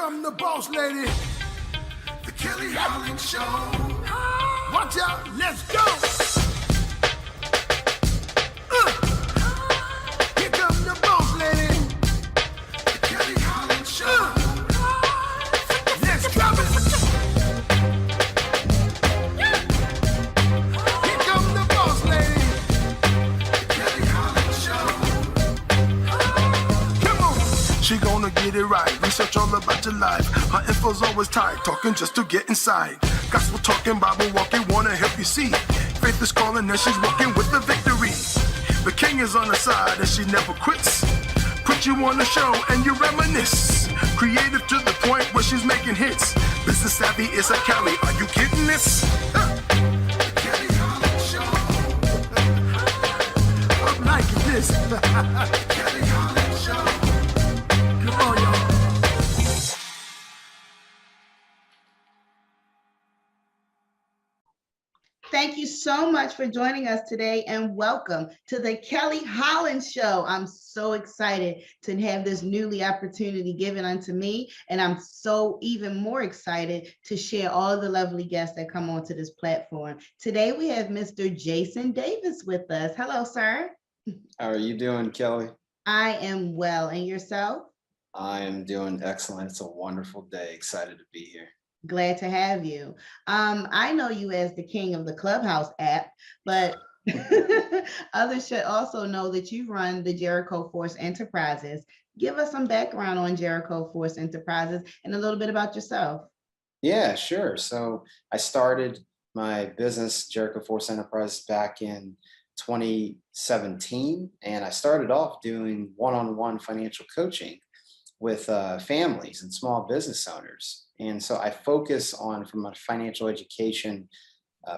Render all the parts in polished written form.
come the boss lady, the Kelly Holland Show. Watch out, let's go. Here come the boss lady, the Kelly Holland Show. Let's drop it. Here come the boss lady, the Kelly Holland Show. Come on. She gonna get it right. Research all about your life. Her info's always tight. Talking just to get inside. Gospel talking, Bible walking, wanna help you see. Faith is calling and she's walking with the victory. The king is on her side and she never quits. Put you on the show and you reminisce. Creative to the point where she's making hits. Business savvy is a Kelly. Are you getting this? The Kelly Holland Show. I'm liking this. The Kelly Holland Show. Come on, y'all. Thank you so much for joining us today and welcome to the Kelly Holland Show. I'm so excited to have this newly opportunity given unto me, and I'm so even more excited to share all the lovely guests that come onto this platform. Today we have Mr. Jason Davis with us. Hello, sir. How are you doing, Kelly? I am well, and yourself? I am doing excellent. It's a wonderful day. Excited to be here. Glad to have you. I know you as the king of the Clubhouse app, but others should also know that you run the Jericho Force Enterprises. Give us some background on Jericho Force Enterprises and a little bit about yourself. Yeah, sure. So I started my business, Jericho Force Enterprises, back in 2017, and I started off doing one-on-one financial coaching with families and small business owners. And so I focus on, from a financial education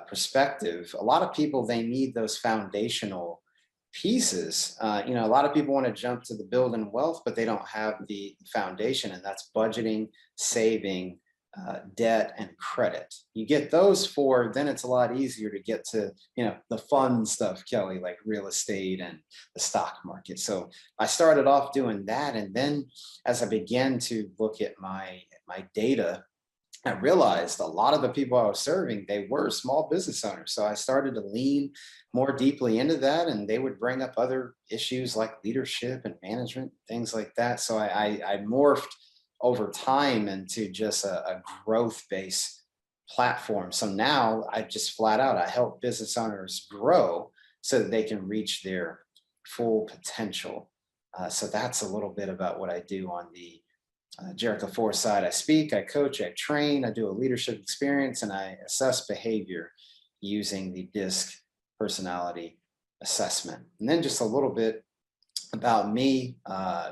perspective, a lot of people, they need those foundational pieces. A lot of people want to jump to the building wealth, but they don't have the foundation, and that's budgeting, saving, debt, and credit. You get those four, then it's a lot easier to get to, the fun stuff, Kelly, like real estate and the stock market. So I started off doing that. And then as I began to look at my data, I realized a lot of the people I was serving, they were small business owners. So I started to lean more deeply into that, and they would bring up other issues like leadership and management, things like that. So I morphed over time into just a growth-based platform. So now I just flat out, I help business owners grow so that they can reach their full potential. So that's a little bit about what I do on the Jericho Force side. I speak, I coach, I train, I do a leadership experience, and I assess behavior using the DISC personality assessment. And then just a little bit about me,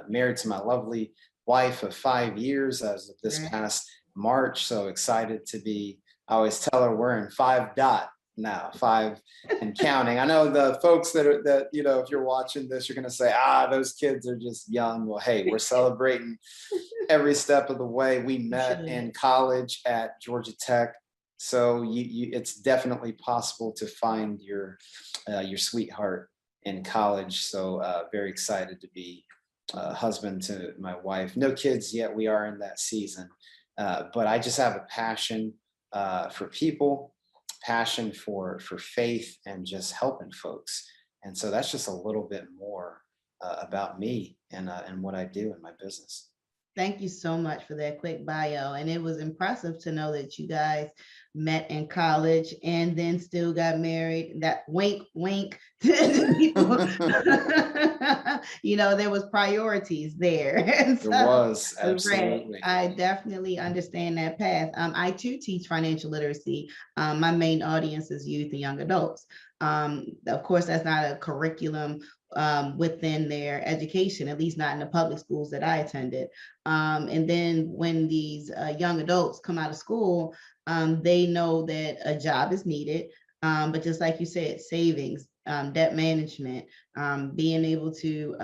married to my lovely wife of 5 years as of this past March. So excited to be, I always tell her we're in 5 dot now, 5 and counting. I know the folks that if you're watching this, you're going to say, those kids are just young. Well, hey, we're celebrating every step of the way. We met in college at Georgia Tech. So it's definitely possible to find your sweetheart in college. So very excited to be husband to my wife. No kids yet. We are in that season. But I just have a passion for people, passion for faith, and just helping folks. And so that's just a little bit more about me and what I do in my business. Thank you so much for that quick bio. And it was impressive to know that you guys met in college and then still got married. That wink, wink to people. There was priorities there. So, there was, absolutely. I definitely understand that path. I too teach financial literacy. My main audience is youth and young adults. Of course, that's not a curriculum within their education, at least not in the public schools that I attended. And then when these young adults come out of school, they know that a job is needed. But just like you said, savings, debt management, being able to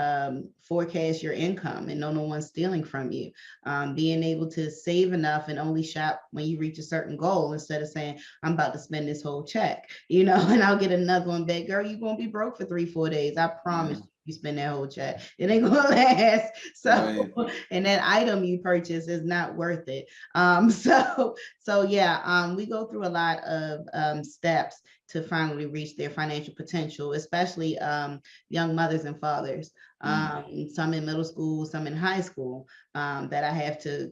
forecast your income and know no one's stealing from you, being able to save enough and only shop when you reach a certain goal instead of saying, I'm about to spend this whole check, and I'll get another one back. Girl, you're going to be broke for 3-4 days. I promise you. you spend that whole check. It ain't gonna last. So, Right. and that item you purchase is not worth it. So yeah, we go through a lot of steps to finally reach their financial potential, especially young mothers and fathers. Some in middle school, some in high school, that I have to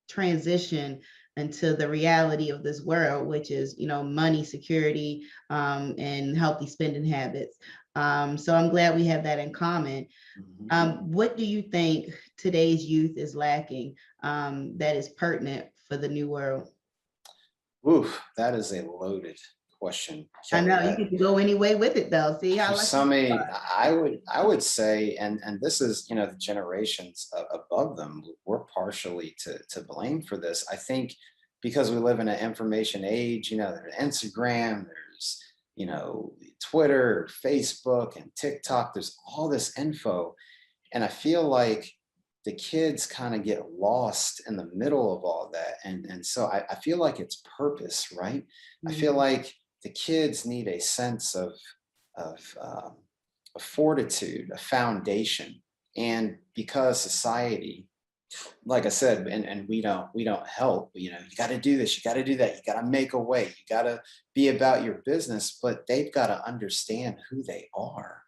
transition into the reality of this world, which is, money, security, and healthy spending habits. So I'm glad we have that in common. What do you think today's youth is lacking that is pertinent for the new world? Oof, that is a loaded question, I Kelly. know you can go any way with it though. See how There's lucky so you many. are. I would say, and this is, the generations above them. We're partially to blame for this. I think because we live in an information age. There's Instagram, there's Twitter, Facebook, and TikTok. There's all this info, and I feel like the kids kind of get lost in the middle of all that, and so I feel like it's purpose, right? I feel Mhm. like the kids need a sense of a fortitude, a foundation. And because society, like I said, and we don't help, you got to do this, you got to do that, you got to make a way, you got to be about your business, but they've got to understand who they are.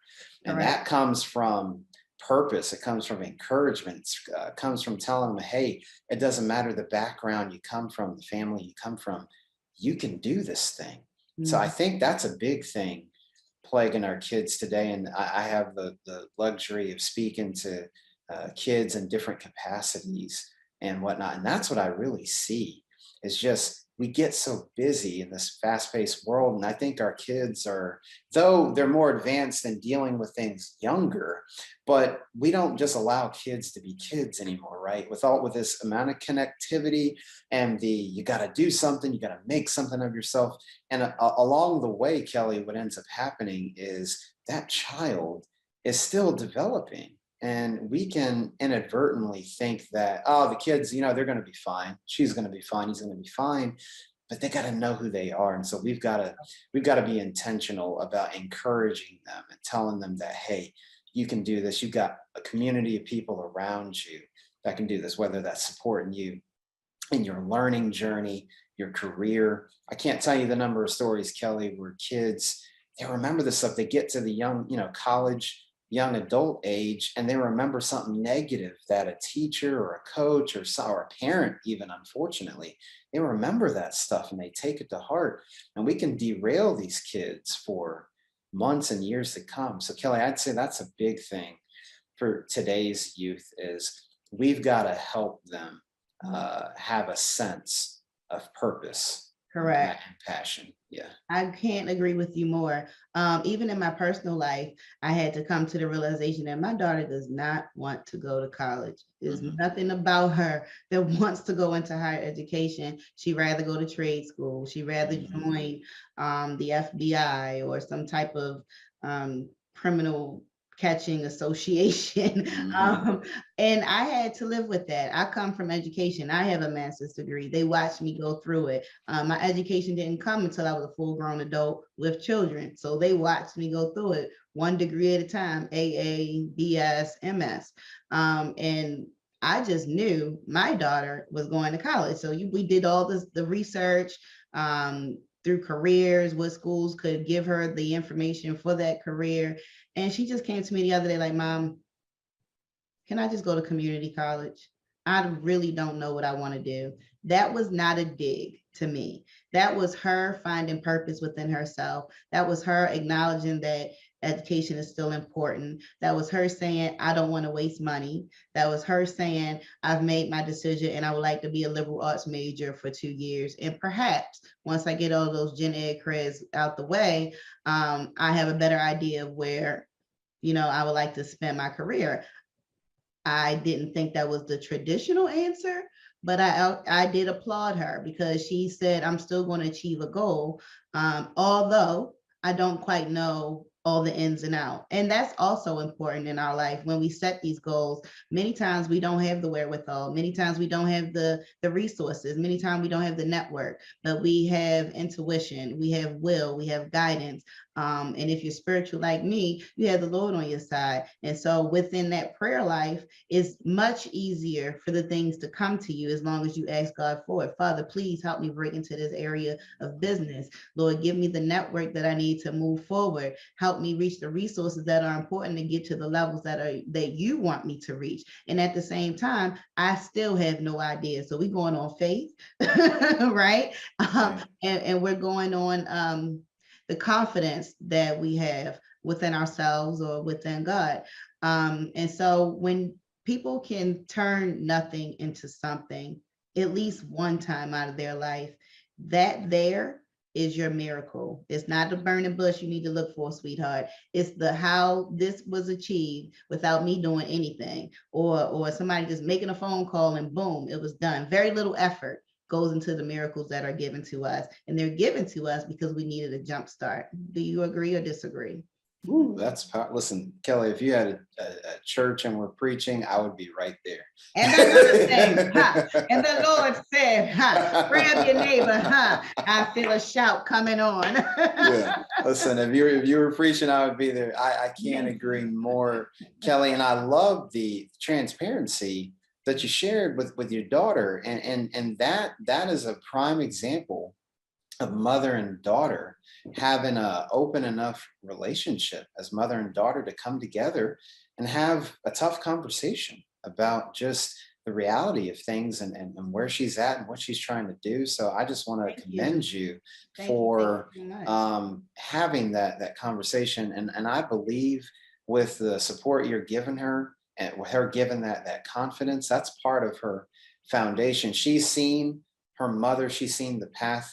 And Correct. that comes from purpose, it comes from encouragement, it comes from telling them, hey, it doesn't matter the background you come from, the family you come from, you can do this thing. So I Mhm. think that's a big thing plaguing our kids today. And I have the luxury of speaking to kids in different capacities and whatnot. And that's what I really see is just we get so busy in this fast paced world. And I think our kids are, though they're more advanced in dealing with things younger, but we don't just allow kids to be kids anymore, right? With this amount of connectivity and you got to do something, you got to make something of yourself. And along the way, Kelly, what ends up happening is that child is still developing. And we can inadvertently think that, oh, the kids, they're going to be fine. She's going to be fine. He's going to be fine. But they got to know who they are. And so we've got to be intentional about encouraging them and telling them that, hey, you can do this. You've got a community of people around you that can do this, whether that's supporting you in your learning journey, your career. I can't tell you the number of stories, Kelly, where kids, they remember this stuff. They get to the young, college, young adult age, and they remember something negative that a teacher or a coach or a parent, even unfortunately, they remember that stuff and they take it to heart. And we can derail these kids for months and years to come. So, Kelly, I'd say that's a big thing for today's youth is we've got to help them have a sense of purpose and Correct. passion. Yeah. I can't agree with you more. Even in my personal life, I had to come to the realization that my daughter does not want to go to college. There's Mhm. nothing about her that wants to go into higher education. She'd rather go to trade school. She'd rather Mhm. join the FBI or some type of criminal catching association. Mhm. um, and I had to live with that. I come from education. I have a master's degree. They watched me go through it. My education didn't come until I was a full-grown adult with children. So they watched me go through it one degree at a time, AA, BS, MS. And I just knew my daughter was going to college. So we did all the research through careers, what schools could give her the information for that career. And she just came to me the other day like, Mom, can I just go to community college? I really don't know what I want to do. That was not a dig to me. That was her finding purpose within herself. That was her acknowledging that education is still important. That was her saying, I don't want to waste money. That was her saying, I've made my decision and I would like to be a liberal arts major for 2 years. And perhaps once I get all those gen ed creds out the way, I have a better idea of where, I would like to spend my career. I didn't think that was the traditional answer, but I did applaud her because she said, I'm still going to achieve a goal, although I don't quite know all the ins and out. And that's also important in our life when we set these goals. Many times we don't have the wherewithal. Many times we don't have the resources. Many times we don't have the network, but we have intuition, we have will, we have guidance. And if you're spiritual like me, you have the Lord on your side. And so within that prayer life, it's much easier for the things to come to you as long as you ask God for it. Father, please help me break into this area of business. Lord, give me the network that I need to move forward. Help me reach the resources that are important to get to the levels that you want me to reach. And at the same time, I still have no idea. So we're going on faith, right? And we're going on the confidence that we have within ourselves or within God. And so when people can turn nothing into something, at least one time out of their life, that there is your miracle. It's not the burning bush you need to look for, sweetheart. It's the how this was achieved without me doing anything, or somebody just making a phone call and boom, it was done. Very little effort goes into the miracles that are given to us, and they're given to us because we needed a jump start. Do you agree or disagree? Ooh, listen, Kelly, if you had a church and we're preaching, I would be right there. And the Lord said, and the Lord said, grab your neighbor, I feel a shout coming on. Yeah, listen, if you were preaching, I would be there. I can't agree more, Kelly, and I love the transparency that you shared with your daughter, and that is a prime example of mother and daughter having a open enough relationship as mother and daughter to come together and have a tough conversation about just the reality of things and where she's at and what she's trying to do. So I just want to commend you for having that conversation. And I believe with the support you're giving her and with her giving that confidence, that's part of her foundation. She's seen her mother, she's seen the path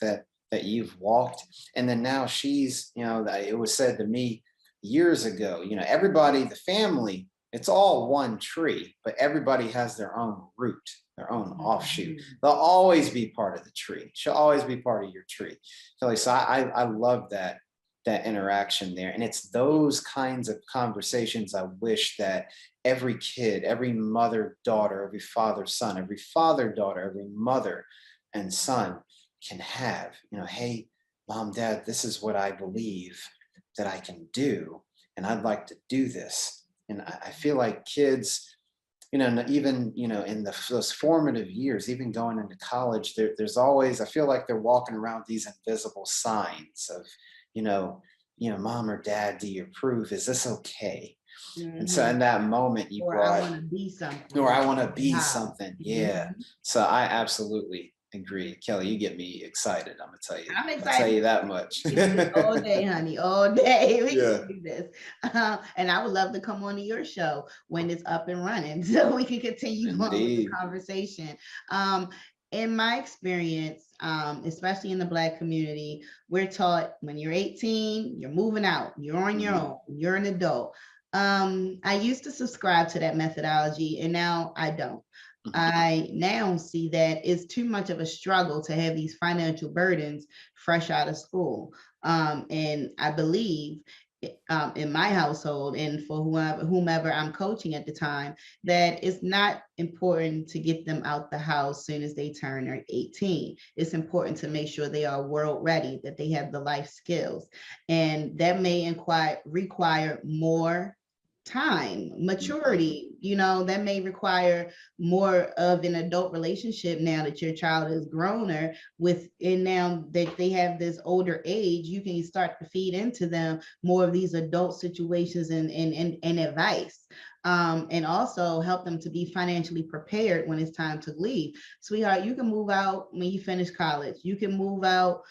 that you've walked. And then now she's, it was said to me years ago, everybody, the family, it's all one tree, but everybody has their own root, their own offshoot. They'll always be part of the tree. She'll always be part of your tree. So I love that interaction there. And it's those kinds of conversations I wish that every kid, every mother, daughter, every father, son, every father, daughter, every mother and son can have. Hey, mom, dad, this is what I believe that I can do, and I'd like to do this. And I feel like kids, even in those formative years, even going into college, there's always, I feel like they're walking around these invisible signs of, mom or dad, do you approve? Is this okay? And so in that moment you brought, I want to be something. Or I want to be something. Yeah. So I absolutely agree. Kelly, you get me excited. I'm gonna tell you. I'm excited. I'll tell you that much. All day, honey, all day. We can do this. And I would love to come on to your show when it's up and running, so we can continue on with the conversation. In my experience, especially in the Black community, we're taught when you're 18, you're moving out, you're on your own, you're an adult. I used to subscribe to that methodology, and now I don't. I now see that it's too much of a struggle to have these financial burdens fresh out of school. And I believe in my household and for whomever I'm coaching at the time, that it's not important to get them out the house soon as they turn 18. It's important to make sure they are world ready, that they have the life skills. And that may require more time, maturity, that may require more of an adult relationship now that your child is growner and now that they have this older age, you can start to feed into them more of these adult situations and advice. And also help them to be financially prepared when it's time to leave. Sweetheart, you can move out when you finish college. You can move out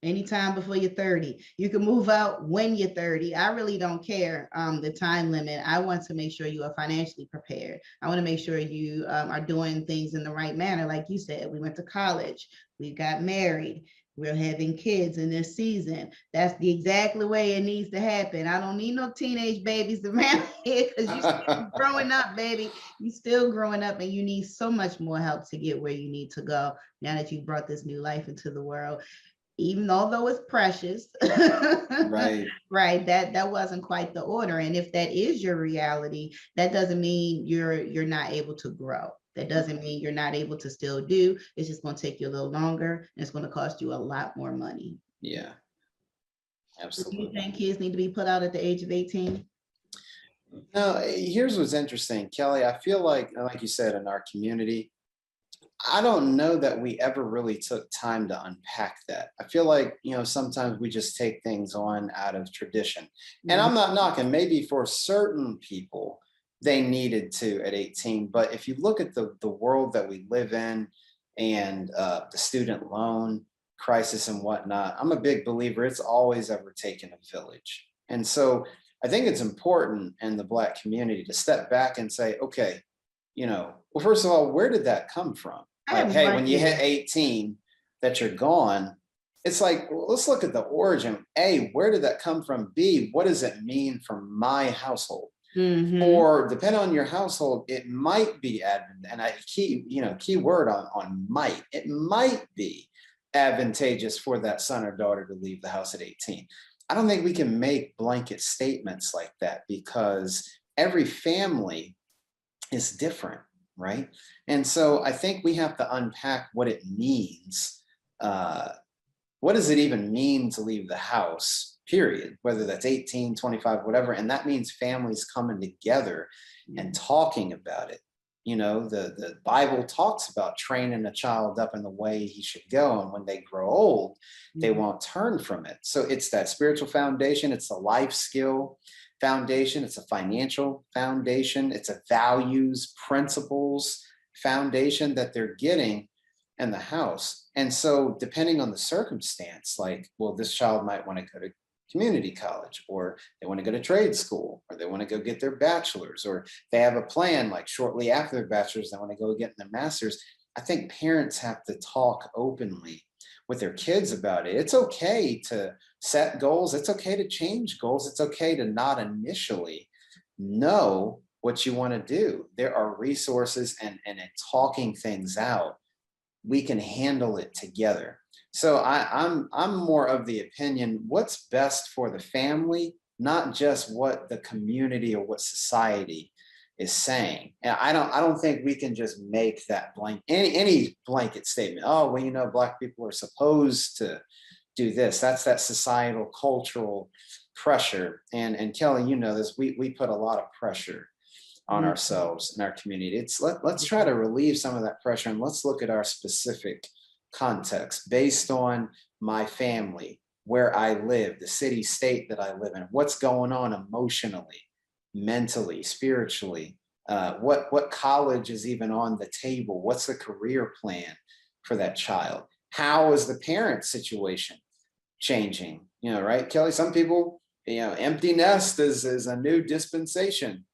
anytime before you're 30. You can move out when you're 30. I really don't care the time limit. I want to make sure you are financially prepared. I want to make sure you are doing things in the right manner. Like you said, we went to college, we got married, we're having kids in this season. That's the exactly way it needs to happen. I don't need no teenage babies around here because you're still growing up, baby. You're still growing up, and you need so much more help to get where you need to go now that you brought this new life into the world. Even although it's precious, right, that wasn't quite the order. And if that is your reality, that doesn't mean you're not able to grow. That doesn't mean you're not able to still do. It's just going to take you a little longer, and it's going to cost you a lot more money. Yeah, Do you Absolutely. think kids need to be put out at the age of 18? Now, here's what's interesting, Kelly. I feel like you said, in our community, I don't know that we ever really took time to unpack that. I feel like, sometimes we just take things on out of tradition. And Mhm. I'm not knocking, maybe for certain people, they needed to at 18. But if you look at the world that we live in and the student loan crisis and whatnot, I'm a big believer it's always ever taken a village. And so I think it's important in the Black community to step back and say, okay, well, first of all, where did that come from? I Like, have no hey, when you hit idea. 18, that you're gone. It's like, well, let's look at the origin. A, where did that come from? B, what does it mean for my household? Hmm. Or depending on your household, it might be advent, and key word on might. It might be advantageous for that son or daughter to leave the house at 18. I don't think we can make blanket statements like that, because every family is different, right? And so I think we have to unpack what it means. What does it even mean to leave the house, period? Whether that's 18, 25, whatever. And that means families coming together and talking about it. The Bible talks about training a child up in the way he should go. And when they grow old, they Mhm. won't turn from it. So it's that spiritual foundation, it's a life skill foundation, it's a financial foundation, it's a values, principles foundation that they're getting in the house. And so, depending on the circumstance, like, well, this child might want to go to community college, or they want to go to trade school, or they want to go get their bachelor's, or they have a plan like shortly after their bachelor's, they want to go get their master's. I think parents have to talk openly with their kids about it. It's okay to set goals, it's okay to change goals, it's okay to not initially know what you want to do. There are resources, and in talking things out, we can handle it together. So I'm more of the opinion, what's best for the family, not just what the community or what society is saying. And I don't think we can just make that any blanket statement. Oh, well, Black people are supposed to do this. That's that societal cultural pressure. And Kelly, this, we put a lot of pressure on Mhm. ourselves and our community. Let's try to relieve some of that pressure, and let's look at our specific context based on my family, where I live, the city state that I live in, what's going on emotionally, mentally, spiritually, what college is even on the table, what's the career plan for that child, how is the parent situation changing, right, Kelly? Some people, empty nest is a new dispensation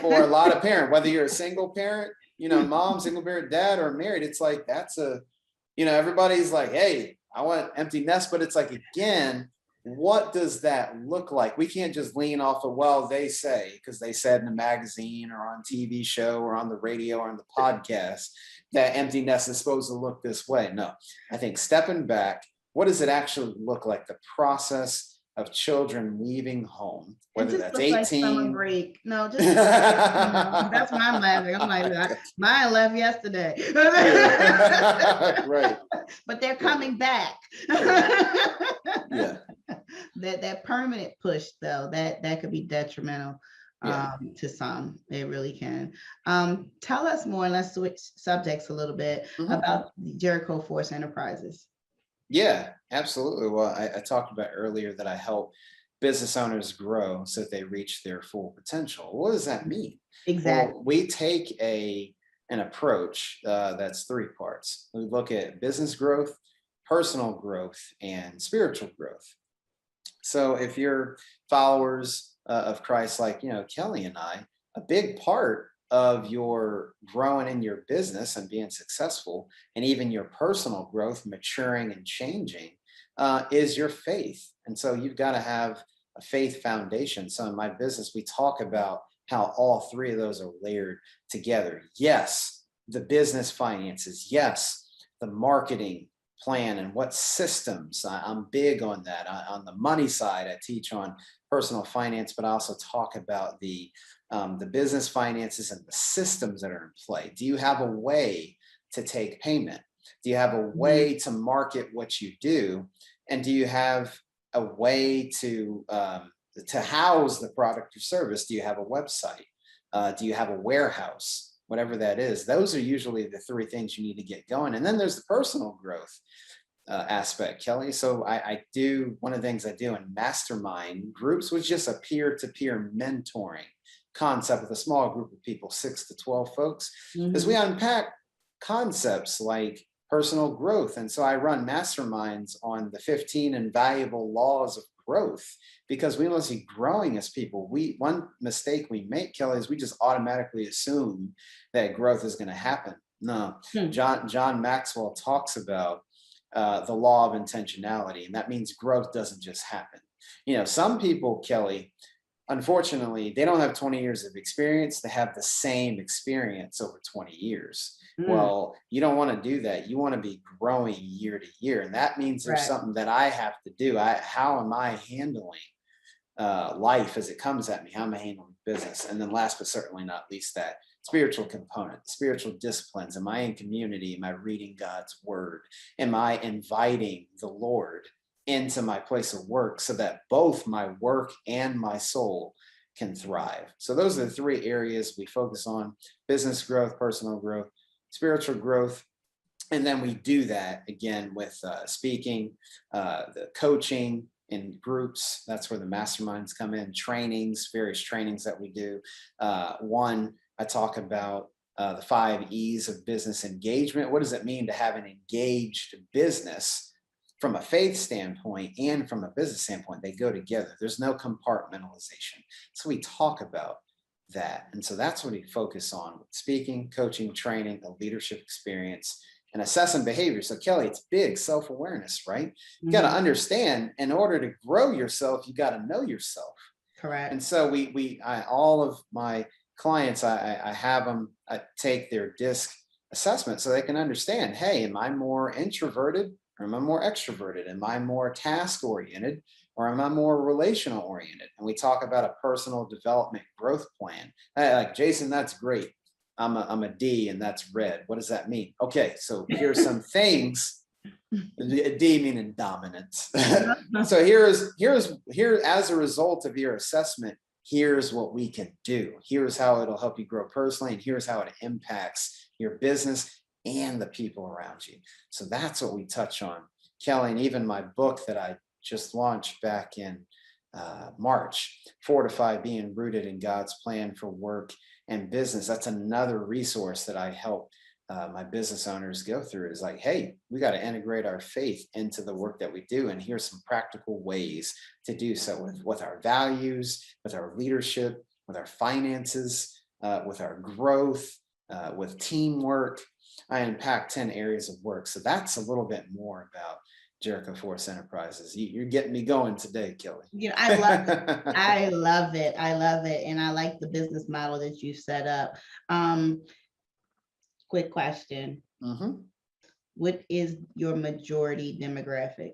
for a lot of parents, whether you're a single parent, mom, single parent, dad, or married. It's like, everybody's like, hey, I want empty nest, but it's like, again, what does that look like? We can't just lean off of, well, they say, because they said in a magazine or on TV show or on the radio or on the podcast that empty nest is supposed to look this way. No, I think stepping back, what does it actually look like? The process of children leaving home, It whether just that's looks like summer 18. break. No, just summer break, 'cause that's why I'm laughing. I'm like, mine left yesterday. Right. But they're Yeah. coming back. Yeah. That permanent push, though, that could be detrimental Yeah. to some. It really can. Tell us more, and let's switch subjects a little bit Mhm. about Jericho Force Enterprises. Yeah, absolutely. Well, I talked about earlier that I help business owners grow so that they reach their full potential. What does that mean? Exactly. Well, we take an approach that's three parts. We look at business growth, personal growth, and spiritual growth. So if you're followers of Christ, like Kelly and I, a big part of your growing in your business and being successful, and even your personal growth, maturing and changing, is your faith. And so you've got to have a faith foundation. So in my business, we talk about how all three of those are layered together. Yes, the business finances. Yes, the marketing plan and what systems. I'm big on that. On the money side, I teach on personal finance, but I also talk about the business finances and the systems that are in play. Do you have a way to take payment? Do you have a Mhm. way to market what you do? And do you have a way to house the product or service? Do you have a website? Do you have a warehouse? Whatever that is, those are usually the three things you need to get going. And then there's the personal growth aspect, Kelly. So I do, one of the things I do in mastermind groups was just a peer-to-peer mentoring concept with a small group of people, 6 to 12 folks, because we unpack concepts like personal growth. And so I run masterminds on the 15 invaluable laws of growth, because we must be growing as people. One mistake we make, Kelly, is we just automatically assume that growth is going to happen. No, John Maxwell talks about the law of intentionality, and that means growth doesn't just happen. Some people, Kelly, unfortunately, they don't have 20 years of experience. They have the same experience over 20 years. Well, you don't want to do that. You want to be growing year to year. And that means there's something that I have to do. How am I handling life as it comes at me? How am I handling business? And then last but certainly not least, that spiritual component, spiritual disciplines. Am I in community? Am I reading God's word? Am I inviting the Lord into my place of work so that both my work and my soul can thrive? So those are the three areas we focus on: business growth, personal growth, spiritual growth. And then we do that again with speaking, the coaching in groups. That's where the masterminds come in, trainings, various trainings that we do. One, I talk about the 5 E's of business engagement. What does it mean to have an engaged business from a faith standpoint and from a business standpoint? They go together. There's no compartmentalization. So we talk about that. And so that's what we focus on with speaking, coaching, training, the leadership experience, and assessing behavior. So Kelly, it's big self-awareness, right? You got to understand, in order to grow yourself, you got to know yourself. Correct. And so all of my clients, I have them take their DISC assessment so they can understand, hey, am I more introverted or am I more extroverted? Am I more task oriented or am I more relational oriented? And we talk about a personal development growth plan. Like, Jason, that's great. I'm a D and that's red. What does that mean? Okay, so here's some things. D meaning dominance. So here as a result of your assessment, here's what we can do. Here's how it'll help you grow personally, and here's how it impacts your business and the people around you. So that's what we touch on, Kelly. And even my book that I just launched back in March, Fortify Being Rooted in God's Plan for Work and Business. That's another resource that I help my business owners go through. Is like, hey, we got to integrate our faith into the work that we do. And here's some practical ways to do so with our values, with our leadership, with our finances, with our growth, with teamwork. I unpack 10 areas of work. So that's a little bit more about Jericho Force Enterprises. You're getting me going today, Kelly. I love it. I love it. I love it. And I like the business model that you set up. Quick question. What is your majority demographic?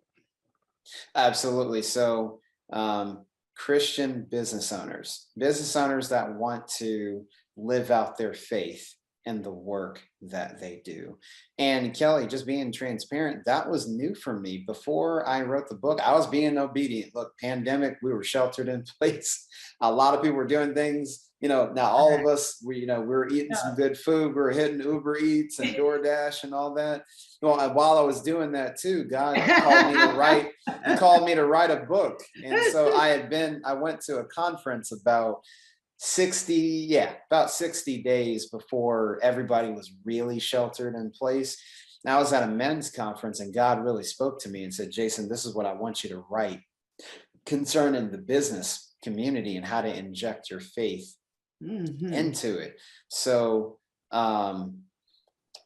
Absolutely. So Christian business owners that want to live out their faith and the work that they do. And Kelly, just being transparent, that was new for me. Before I wrote the book, I was being obedient. Look, pandemic, we were sheltered in place. A lot of people were doing things, now all of us, we were eating some good food. We were hitting Uber Eats and DoorDash and all that. Well, while I was doing that too, God called me to write a book. And so I went to a conference about 60 days before everybody was really sheltered in place. And I was at a men's conference, and God really spoke to me and said, Jason, this is what I want you to write concerning the business community and how to inject your faith into it. So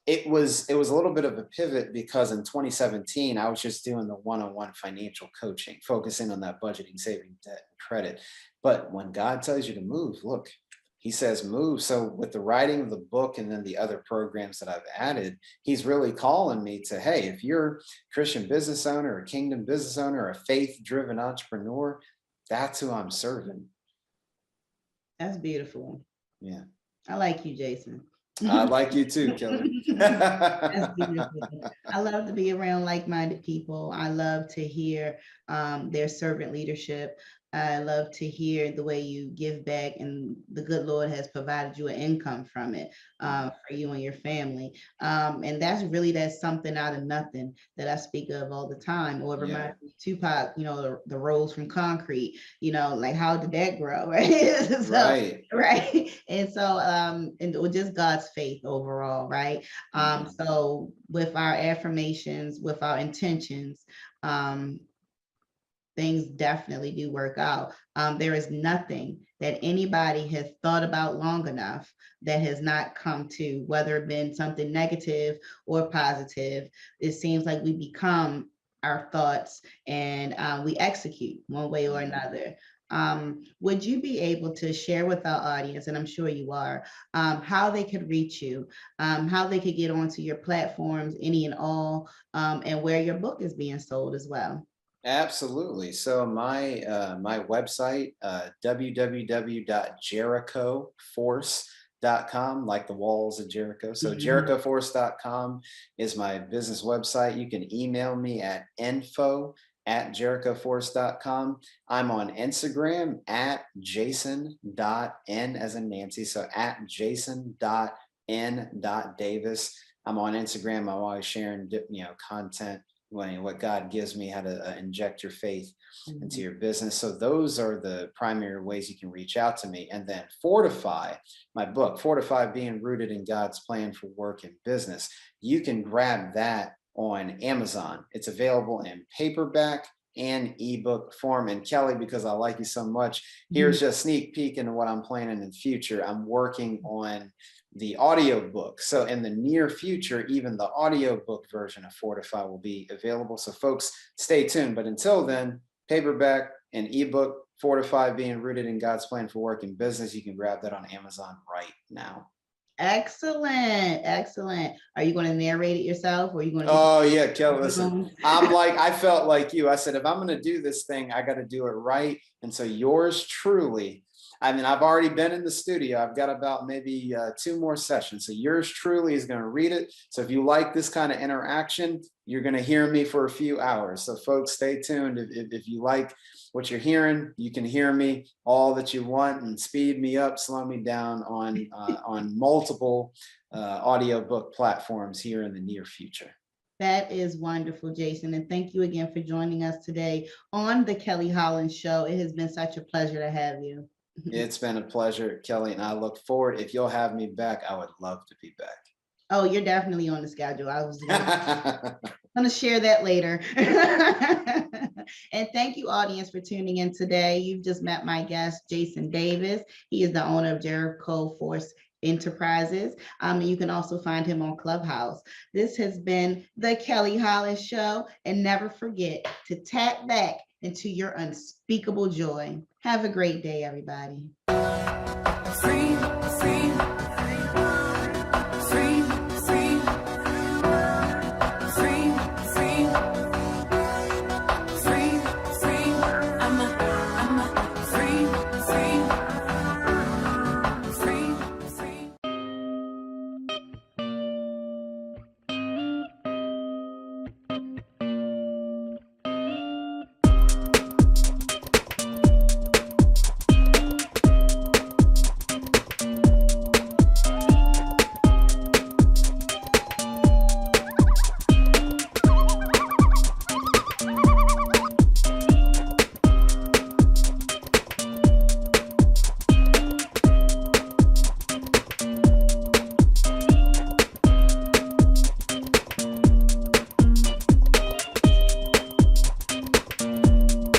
it was a little bit of a pivot, because in 2017, I was just doing the one-on-one financial coaching, focusing on that budgeting, saving, debt, and credit. But when God tells you to move, look, he says move. So with the writing of the book and then the other programs that I've added, he's really calling me to, hey, if you're a Christian business owner, a kingdom business owner, or a faith-driven entrepreneur, that's who I'm serving. That's beautiful. Yeah. I like you, Jason. I like you too, Kelly. That's beautiful. I love to be around like-minded people. I love to hear their servant leadership. I love to hear the way you give back, and the good Lord has provided you an income from it for you and your family. And that's something out of nothing that I speak of all the time. Or it Yeah. reminds me of Tupac, the Rose from Concrete, like how did that grow? Right. So, Right. right. And so, and just God's faith overall, right? So with our affirmations, with our intentions, things definitely do work out. There is nothing that anybody has thought about long enough that has not come to, whether it been something negative or positive. It seems like we become our thoughts, and we execute one way or another. Would you be able to share with our audience, and I'm sure you are, how they could reach you, how they could get onto your platforms, any and all, and where your book is being sold as well? Absolutely. So my my website, www.jerichoforce.com, like the walls of Jericho. So jerichoforce.com is my business website. You can email me at info@jerichoforce.com. I'm on Instagram at jason.n as in Nancy. So at jason.n.davis. I'm on Instagram. I'm always sharing, content, what God gives me, how to inject your faith into your business. So those are the primary ways you can reach out to me. And then Fortify, my book, Fortify, Being Rooted in God's Plan for Work and Business. You can grab that on Amazon. It's available in paperback and ebook form. And Kelly, because I like you so much, here's just a sneak peek into what I'm planning in the future. I'm working on the audio book. So in the near future, even the audio book version of Fortify will be available. So folks, stay tuned. But until then, paperback and ebook, Fortify, Being Rooted in God's Plan for Work and Business. You can grab that on Amazon right now. Excellent. Excellent. Are you going to narrate it yourself, or are you going to? Oh yeah, Kelly, listen, I felt like you. I said, if I'm going to do this thing, I got to do it right. And so yours truly, I've already been in the studio. I've got about maybe 2 more sessions. So yours truly is going to read it. So if you like this kind of interaction, you're going to hear me for a few hours. So folks, stay tuned. If you like what you're hearing, you can hear me all that you want, and speed me up, slow me down on multiple audiobook platforms here in the near future. That is wonderful, Jason. And thank you again for joining us today on the Kelly Holland Show. It has been such a pleasure to have you. It's been a pleasure, Kelly, and I look forward. If you'll have me back, I would love to be back. Oh, you're definitely on the schedule. I was going to share that later. And thank you, audience, for tuning in today. You've just met my guest, Jason Davis. He is the owner of Jericho Force Enterprises. And you can also find him on Clubhouse. This has been the Kelly Holland Show. And never forget to tap back into your unspeakable joy. Have a great day, everybody. Free.